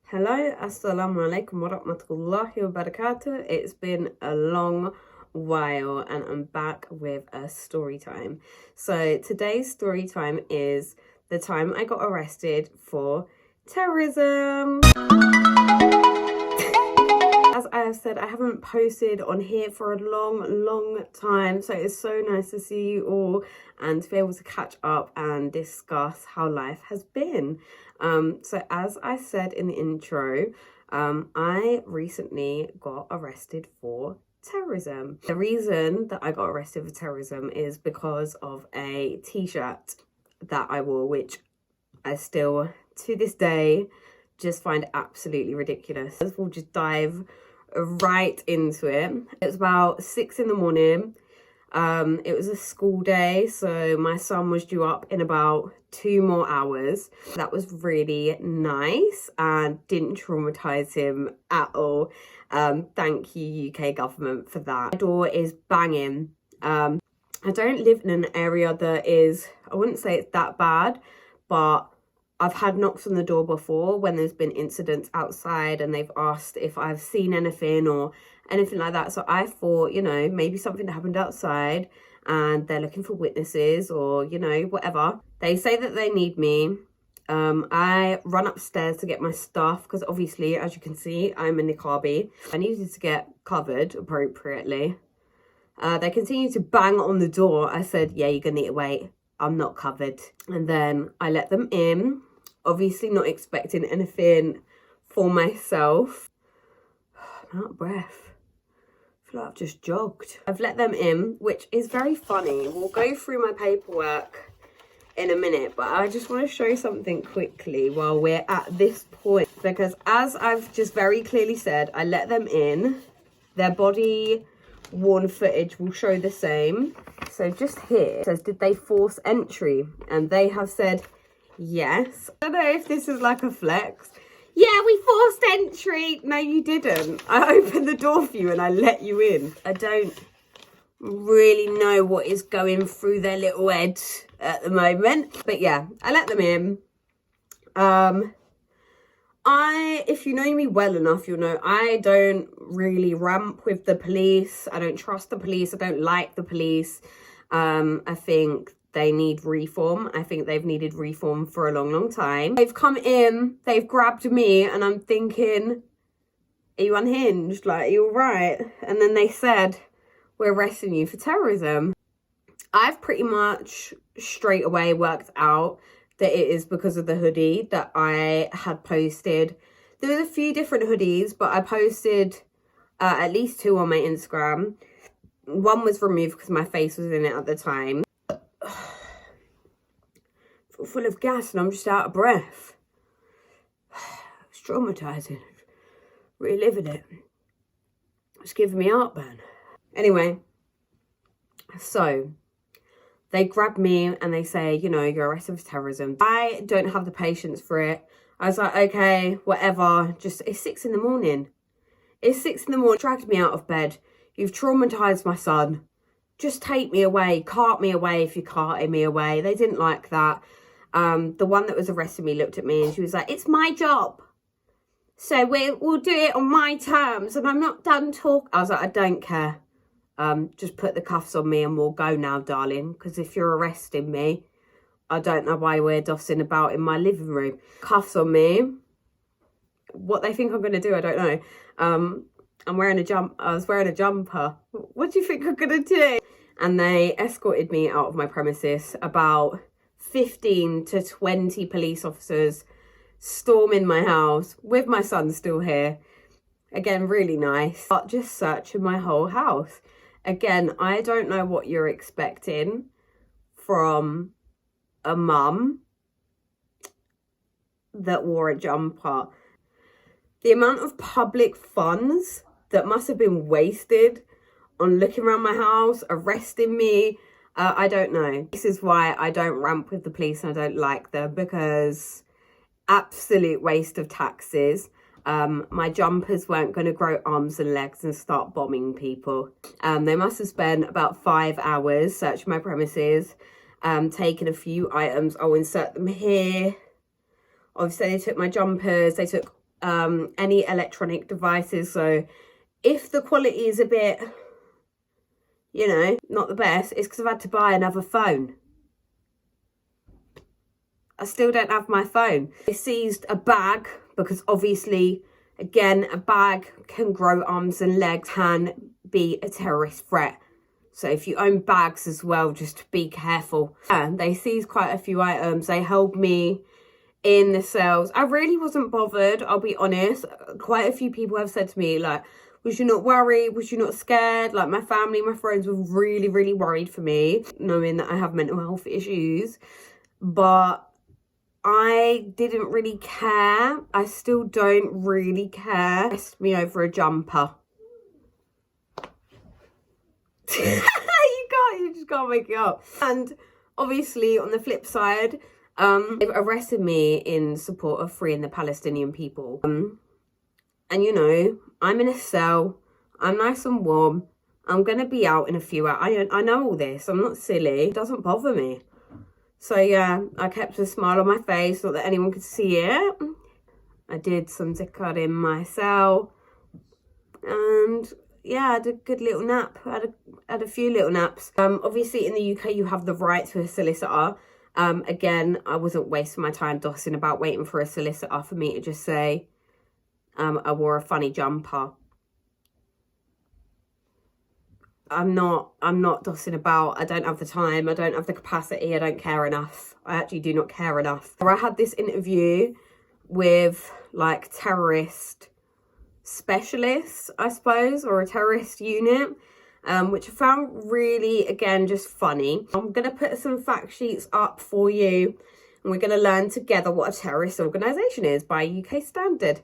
Hello, assalamu alaikum wa rahmatullahi wa barakatuh. It's been a long while and I'm back with a story time. So today's story time is the time I got arrested for terrorism. As I have said, I haven't posted on here for a long time, so it's so nice to see you all and to be able to catch up and discuss how life has been. So as I said in the intro, I recently got arrested for terrorism. The reason that I got arrested for terrorism is because of a t-shirt that I wore, which I still to this day just find absolutely ridiculous. We'll just dive right into it. It was about 6 in the morning. It was a school day, so my son was due up in about 2 more hours. That was really nice and didn't traumatize him at all. Thank you, UK government, for that. My door is banging. I don't live in an area that is, I wouldn't say it's that bad, but I've had knocks on the door before when there's been incidents outside and they've asked if I've seen anything or anything like that. So I thought, you know, maybe something happened outside and they're looking for witnesses or, you know, whatever. They say that they need me. I run upstairs to get my stuff because obviously, as you can see, I'm a niqabi. I needed to get covered appropriately. They continue to bang on the door. I said, yeah, you're going to need to wait. I'm not covered. And then I let them in, obviously not expecting anything for myself. I'm out of breath. I feel like I've just jogged. I've let them in, which is very funny. We'll go through my paperwork in a minute, but I just want to show something quickly while we're at this point, because as I've just very clearly said, I let them in. Their body worn footage will show the same. So just here it says, did they force entry? And they have said yes. I don't know if this is like a flex. Yeah, we forced entry. No, you didn't. I opened the door for you and I let you in. I don't really know what is going through their little heads at the moment, but yeah, I let them in. If you know me well enough, you'll know I don't really ramp with the police. I don't trust the police. I don't like the police. I think they need reform. I think they've needed reform for a long time. They've come in, they've grabbed me, and I'm thinking, are you unhinged? Like, are you all right? And then they said, we're arresting you for terrorism. I've pretty much straight away worked out that it is because of the hoodie that I had posted. There was a few different hoodies, but I posted at least 2 on my Instagram. One was removed because my face was in it at the time. Full of gas and I'm just out of breath. It's traumatizing. Reliving it. It's giving me heartburn. Anyway, so they grab me and they say, you know, you're arrested for terrorism. I don't have the patience for it. I was like, okay, whatever. Just, it's 6 in the morning. It's 6 in the morning. Dragged me out of bed. You've traumatized my son. Just take me away. Cart me away if you're carting me away. They didn't like that. The one that was arresting me looked at me and she was like, it's my job. So we'll do it on my terms. And I'm not done talking. I was like, I don't care. Just put the cuffs on me and we'll go now, darling. Because if you're arresting me, I don't know why we're dossing about in my living room. Cuffs on me. What they think I'm going to do, I don't know. I was wearing a jumper. What do you think I'm going to do? And they escorted me out of my premises. About 15 to 20 police officers storming my house with my son still here. Again, really nice. But just searching my whole house. Again, I don't know what you're expecting from a mum that wore a jumper. The amount of public funds that must have been wasted on looking around my house, arresting me, I don't know. This is why I don't ramp with the police and I don't like them, because absolute waste of taxes. My jumpers weren't going to grow arms and legs and start bombing people. They must have spent about 5 hours searching my premises, taking a few items. I'll insert them here. Obviously, they took my jumpers. They took any electronic devices. So if the quality is a bit, you know, not the best, it's because I've had to buy another phone. I still don't have my phone. They seized a bag because obviously, again, a bag can grow arms and legs, can be a terrorist threat. So if you own bags as well, just be careful. Yeah, they seized quite a few items. They held me in the cells. I really wasn't bothered, I'll be honest. Quite a few people have said to me, like, was you not worried? Was you not scared? Like, my family, my friends were really, really worried for me, knowing that I have mental health issues. But I didn't really care. I still don't really care. Pressed me over a jumper. You just can't make it up. And obviously, on the flip side, they've arrested me in support of freeing the Palestinian people. And you know, I'm in a cell. I'm nice and warm. I'm going to be out in a few hours. I know all this. I'm not silly. It doesn't bother me. So yeah, I kept a smile on my face, not that anyone could see it. I did some zikr in my cell. And yeah, I had a good little nap. I had a few little naps. Obviously, in the UK, you have the right to a solicitor. Again, I wasn't wasting my time dossing about waiting for a solicitor for me to just say I wore a funny jumper. I'm not dossing about. I don't have the time. I don't have the capacity. I don't care enough. I actually do not care enough. I had this interview with like terrorist specialists, I suppose, or a terrorist unit, which I found really, again, just funny. I'm going to put some fact sheets up for you, and we're going to learn together what a terrorist organisation is by UK standard.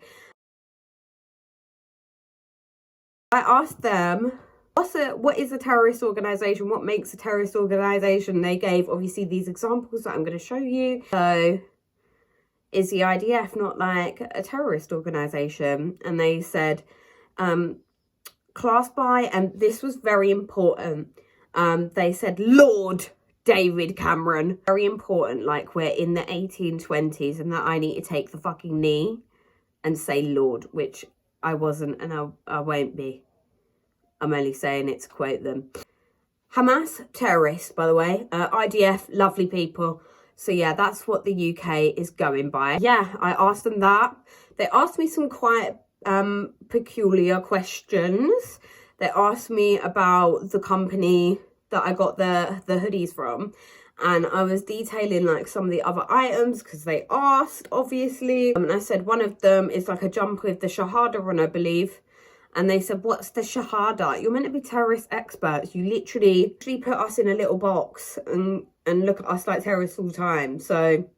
I asked them, what is a terrorist organisation? What makes a terrorist organisation? They gave, obviously, these examples that I'm going to show you. So, is the IDF not like a terrorist organisation? And they said, classed by, and this was very important, they said, Lord David Cameron. Very important, like we're in the 1820s and that I need to take the fucking knee and say Lord, which I wasn't, and I won't be. I'm only saying it to quote them. Hamas, terrorists, by the way. IDF, lovely people. So yeah, that's what the UK is going by. Yeah, I asked them that. They asked me some quite peculiar questions. They asked me about the company that I got the hoodies from. And I was detailing like some of the other items because they asked, obviously. And I said one of them is like a jumper with the Shahada on, I believe. And they said, what's the Shahada? You're meant to be terrorist experts. You literally put us in a little box and look at us like terrorists all the time. So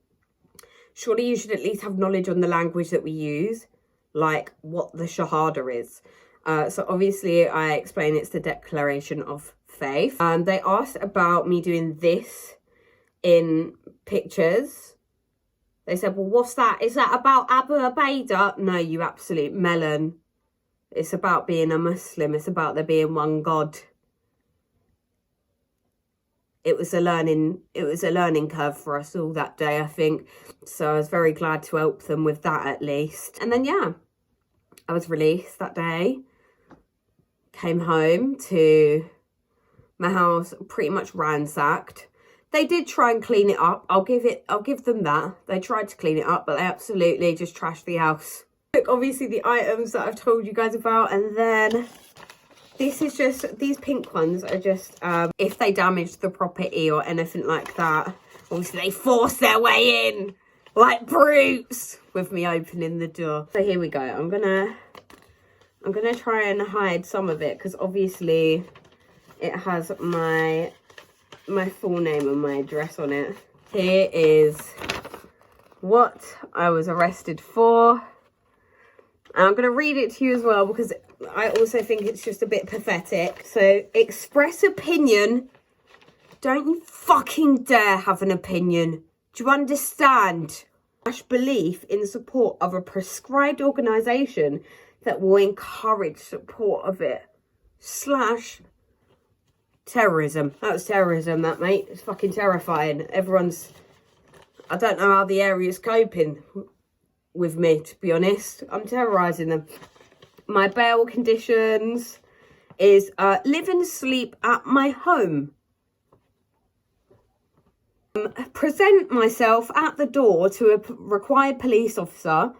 surely you should at least have knowledge on the language that we use, like what the Shahada is. So obviously I explained it's the Declaration of Faith. They asked about me doing this in pictures. They said, well, what's that? Is that about Abu Ubaidah? No, you absolute melon. It's about being a Muslim. It's about there being one God. It was a learning curve for us all that day, I think. So I was very glad to help them with that at least. And then, yeah, I was released that day. Came home to my house pretty much ransacked. They did try and clean it up. I'll give them that. They tried to clean it up, but they absolutely just trashed the house. Look, obviously the items that I've told you guys about, and then this is just, these pink ones are just, if they damage the property or anything like that, obviously they force their way in like brutes with me opening the door. So here we go. I'm gonna try and hide some of it because obviously it has my full name and my address on it. Here is what I was arrested for. And I'm going to read it to you as well because I also think it's just a bit pathetic. So, express opinion. Don't you fucking dare have an opinion. Do you understand? Belief in support of a prescribed organisation that will encourage support of it. / terrorism. That was terrorism, that, mate. It's fucking terrifying. Everyone's... I don't know how the area's coping. with me, to be honest. I'm terrorising them. My bail conditions is live and sleep at my home. Present myself at the door to a required police officer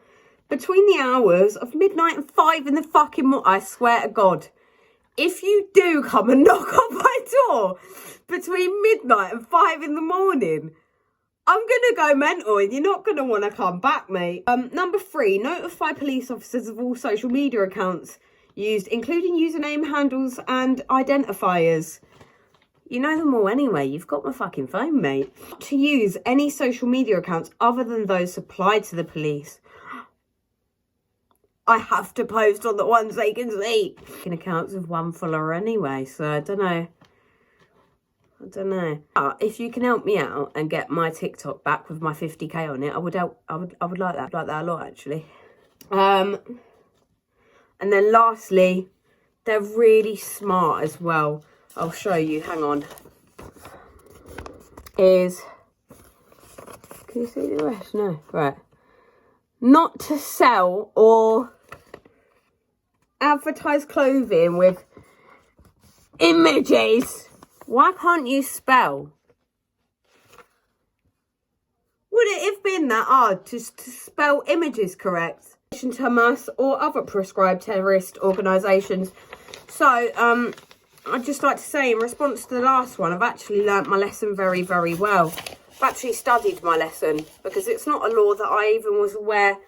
between the hours of midnight and 5 in the fucking morning. I swear to God, if you do come and knock on my door between midnight and 5 in the morning, I'm going to go mental and you're not going to want to come back, mate. Number 3, notify police officers of all social media accounts used, including username, handles and identifiers. You know them all anyway. You've got my fucking phone, mate. To use any social media accounts other than those supplied to the police. I have to post on the ones they can see. Accounts of one follower anyway, so I don't know. If you can help me out and get my TikTok back with my 50k on it, I would like that. I'd like that a lot, actually. And then lastly, they're really smart as well. I'll show you, hang on. Can you see the rest? No, right. Not to sell or advertise clothing with images. Why can't you spell? Would it have been that hard to spell images correct? To Hamas or other proscribed terrorist organisations. So, I'd just like to say, in response to the last one, I've actually learnt my lesson very, very well. I've actually studied my lesson because it's not a law that I even was aware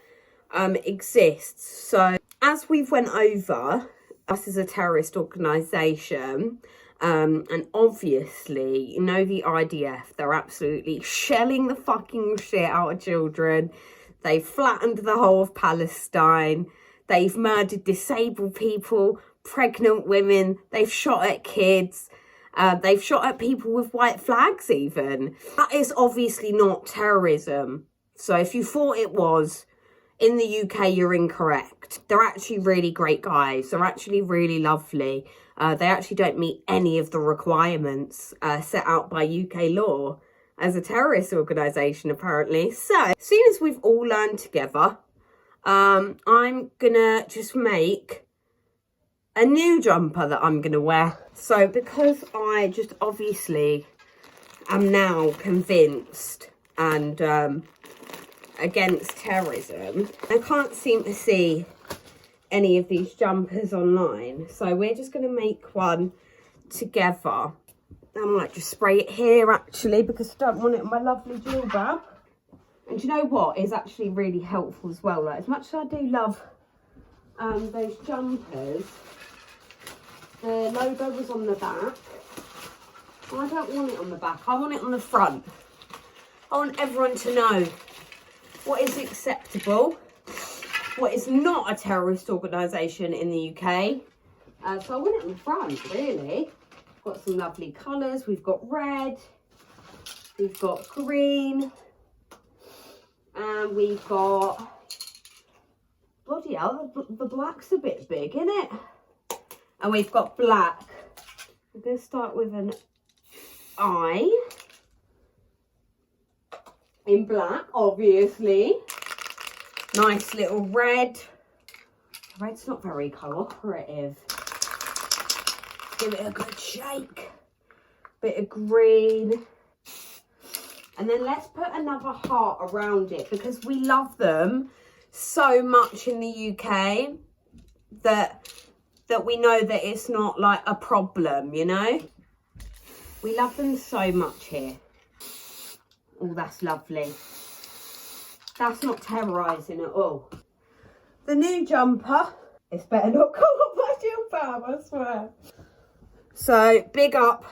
exists. So, as we've went over, us as a terrorist organisation, and obviously, you know, the IDF, they're absolutely shelling the fucking shit out of children. They've flattened the whole of Palestine. They've murdered disabled people, pregnant women. They've shot at kids. They've shot at people with white flags even. That is obviously not terrorism. So if you thought it was, in the UK, you're incorrect. They're actually really great guys. They're actually really lovely. They actually don't meet any of the requirements set out by UK law as a terrorist organisation, apparently. So, seeing as we've all learned together, I'm gonna just make a new jumper that I'm gonna wear. So, because I just obviously am now convinced and against terrorism, I can't seem to see any of these jumpers online, so we're just going to make one together. I might just spray it here actually, because I don't want it in my lovely jilbab. And you know what is actually really helpful as well, like, as much as I do love those jumpers, the logo was on the back. I don't want it on the back, I want it on the front. I want everyone to know what is acceptable, what is not a terrorist organisation in the UK. So I want it on the front, really. Got some lovely colours. We've got red, we've got green, and we've got, bloody hell, the black's a bit big, isn't it? And we've got black. We're going to start with an eye in black, obviously. Nice little red. The red's not very cooperative. Give it a good shake. Bit of green. And then let's put another heart around it, because we love them so much in the UK that we know that it's not like a problem, you know? We love them so much here. Oh, that's lovely. That's not terrorising at all. The new jumper, it's better not come up my jilbab, I swear. So, big up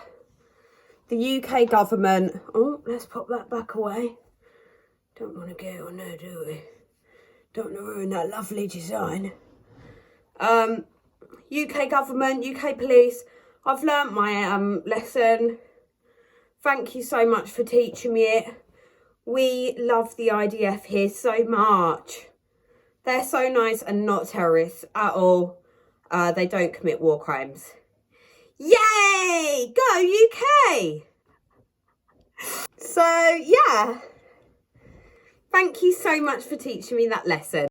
the UK government. Oh, let's pop that back away. Don't want to get on there, do we? Don't want to ruin that lovely design. UK government, UK police, I've learnt my lesson. Thank you so much for teaching me it. We love the IDF here so much. They're so nice and not terrorists at all. They don't commit war crimes. Yay! Go UK! So, yeah. Thank you so much for teaching me that lesson.